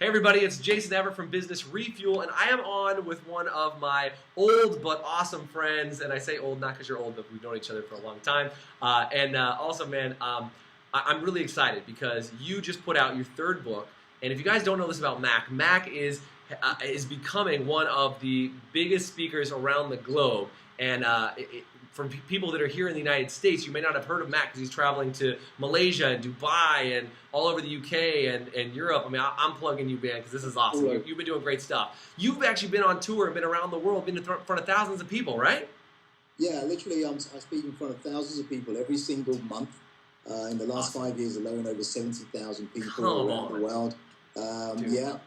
Hey everybody, it's Jason Everett from Business Refuel, and I am on with one of my old but awesome friends. And I say old not because you're old, but we've known each other for a long time. Also, man, I'm really excited because you just put out your third book. And if you guys don't know this about Mac, Mac is becoming one of the biggest speakers around the globe. And for people that are here in the United States, you may not have heard of Mac because he's traveling to Malaysia and Dubai and all over the UK and Europe. I mean, I'm plugging you, man, because this is awesome. Right. You've been doing great stuff. You've actually been on tour and been around the world, been in front of thousands of people, right? Yeah, literally, I speak in front of thousands of people every single month. In the last 5 years alone, over 70,000 people around the world. Yeah,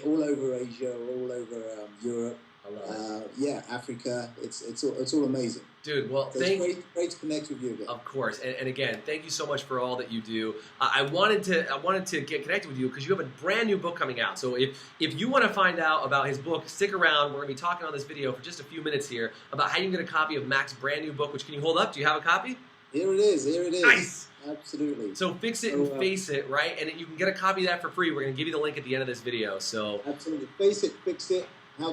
all over Asia, all over Europe. I love it. Yeah, Africa. It's all amazing. Dude, well, So it's great to connect with you again. Of course, and again, thank you so much for all that you do. I wanted to get connected with you because you have a brand new book coming out. So if you want to find out about his book, stick around. We're going to be talking on this video for just a few minutes here about how you can get a copy of Mac's brand new book. Which, can you hold up? Do you have a copy? Here it is. Here it is. Nice. Absolutely. So fix it and face it, right? And you can get a copy of that for free. We're going to give you the link at the end of this video. So absolutely, face it, fix it. How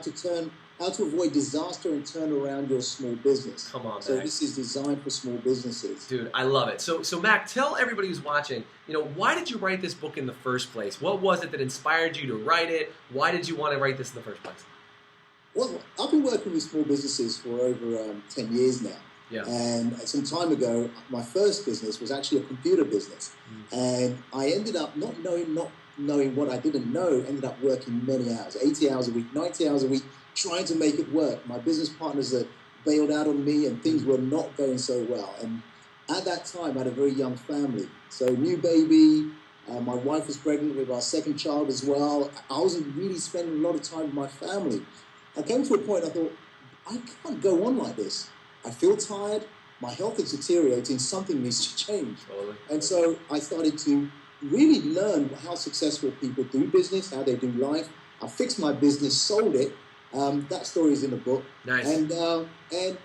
to avoid disaster and turn around your small business. Come on, So Mac. this is designed for small businesses. Dude, I love it. So Mac, tell everybody who's watching, why did you write this book in the first place? What was it that inspired you to write it? Why did you want to write this in the first place? Well, I've been working with small businesses for over 10 years now. Yeah. And some time ago, my first business was actually a computer business. And I ended up not knowing what I didn't know, ended up working many hours, 80 hours a week, 90 hours a week, trying to make it work. My business partners had bailed out on me and things were not going so well. And at that time, I had a very young family. So new baby, my wife was pregnant with our second child as well. I wasn't really spending a lot of time with my family. I came to a point I thought, I can't go on like this. I feel tired, my health is deteriorating, something needs to change. Totally. And so I started to really learn how successful people do business, how they do life. I fixed my business, sold it. That story is in the book. Nice. And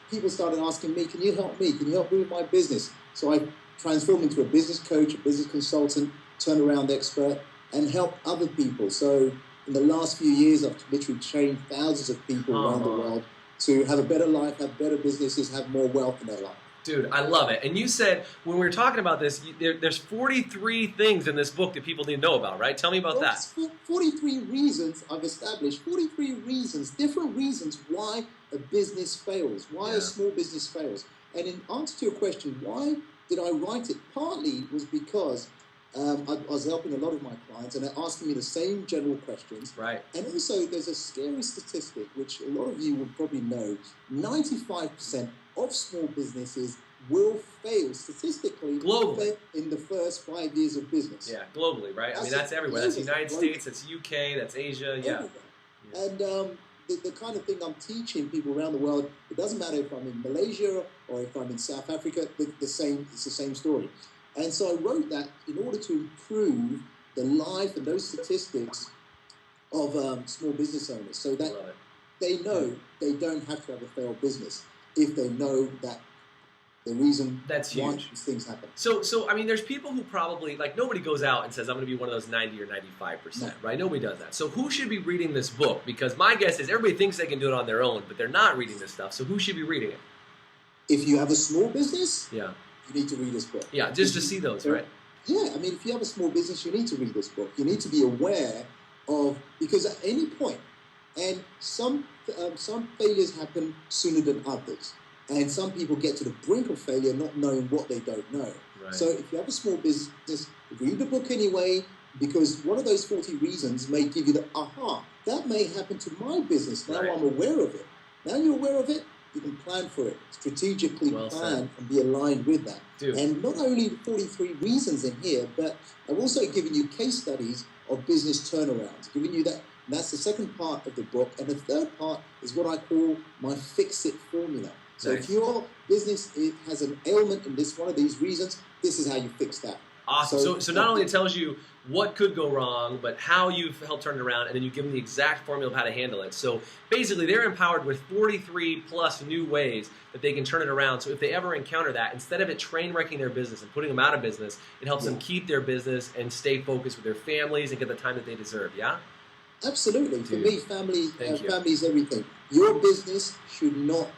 people started asking me, can you help me? Can you help me with my business? So I transformed into a business coach, a business consultant, turnaround expert, and help other people. So in the last few years, I've literally trained thousands of people around the world to have a better life, have better businesses, have more wealth in their life. Dude, I love it. And you said, when we were talking about this, there's 43 things in this book that people need to know about, right? Tell me about that. 43 reasons I've established, 43 reasons, different reasons why a business fails, why a small business fails. And in answer to your question, why did I write it? Partly was because I was helping a lot of my clients and they're asking me the same general questions. Right. And also there's a scary statistic, which a lot of you will probably know, 95% of small businesses will fail statistically globally in the first 5 years of business. Yeah, globally, right? I mean, that's everywhere. That's the United States, that's UK, that's Asia, yeah. And the kind of thing I'm teaching people around the world, it doesn't matter if I'm in Malaysia or if I'm in South Africa, it's the same story. And so I wrote that in order to improve the life and those statistics of small business owners so that they know they don't have to have a failed business if they know that the reason why these things happen. So I mean, there's people who probably, like, nobody goes out and says, I'm going to be one of those 90 or 95%, right? Nobody does that. So who should be reading this book? Because my guess is everybody thinks they can do it on their own, but they're not reading this stuff. So who should be reading it? If you have a small business, yeah, you need to read this book. Yeah, just to see those, right? Yeah, I mean, if you have a small business, you need to read this book. You need to be aware of, because at any point, and some failures happen sooner than others. And some people get to the brink of failure not knowing what they don't know. Right. So if you have a small business, read the book anyway, because one of those 40 reasons may give you the, aha, that may happen to my business. Now I'm aware of it. Now you're aware of it, you can plan for it, strategically plan and be aligned with that. Dude. And not only the 43 reasons in here, but I've also given you case studies of business turnarounds, giving you that. And that's the second part of the book. And the third part is what I call my fix-it formula. So if your business has an ailment in this one of these reasons, this is how you fix that. Awesome. So not only it tells you what could go wrong, but how you've helped turn it around, and then you give them the exact formula of how to handle it. So basically, they're empowered with 43 plus new ways that they can turn it around. So if they ever encounter that, instead of it train wrecking their business and putting them out of business, it helps them keep their business and stay focused with their families and get the time that they deserve. Yeah? Absolutely. For me, family is everything. Your business should not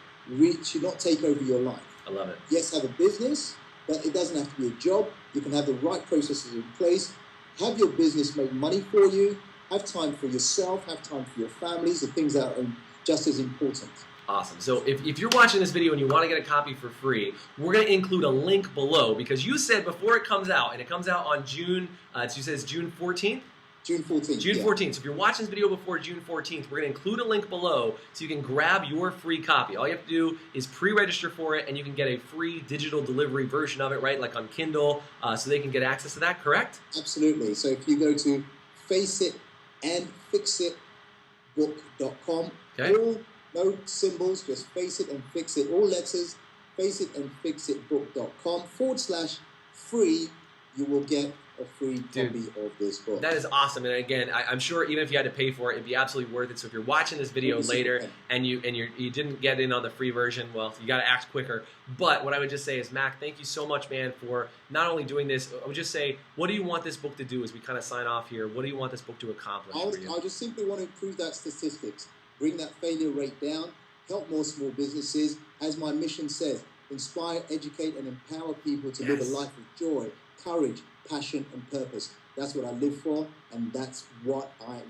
take over your life. I love it. Yes, have a business, but it doesn't have to be a job. You can have the right processes in place. Have your business make money for you. Have time for yourself. Have time for your families. The things that are just as important. Awesome. So if you're watching this video and you want to get a copy for free, we're going to include a link below because you said before it comes out, and it comes out on June, you said it's June 14th? June 14th. June 14th. So if you're watching this video before June 14th, we're going to include a link below so you can grab your free copy. All you have to do is pre-register for it, and you can get a free digital delivery version of it, right, like on Kindle, so they can get access to that, correct? Absolutely. So if you go to faceitandfixitbook.com, all no symbols, just face it and fix it, all letters, faceitandfixitbook.com/free, you will get a free copy of this book. That is awesome, and again, I'm sure even if you had to pay for it, it'd be absolutely worth it. So if you're watching this video later and you didn't get in on the free version, well, you got to act quicker. But what I would just say is, Mac, thank you so much, man, for not only doing this. I would just say, what do you want this book to do as we kind of sign off here? What do you want this book to accomplish for you? I just simply want to improve that statistics, bring that failure rate down, help more small businesses. As my mission says, inspire, educate, and empower people to live a life of joy, courage, passion, and purpose. That's what I live for, and that's why I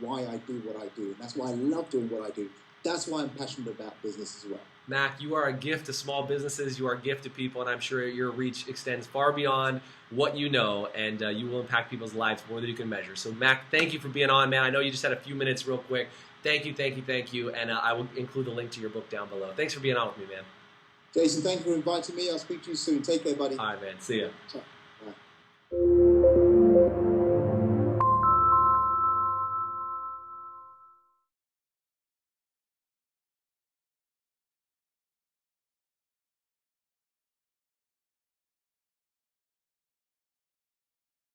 do what I do. And that's why I love doing what I do. That's why I'm passionate about business as well. Mac, you are a gift to small businesses. You are a gift to people, and I'm sure your reach extends far beyond what you know, and you will impact people's lives more than you can measure. So, Mac, thank you for being on, man. I know you just had a few minutes real quick. Thank you, and I will include the link to your book down below. Thanks for being on with me, man. Jason, thank you for inviting me. I'll speak to you soon. Take care, buddy. All right, man. See ya. Bye.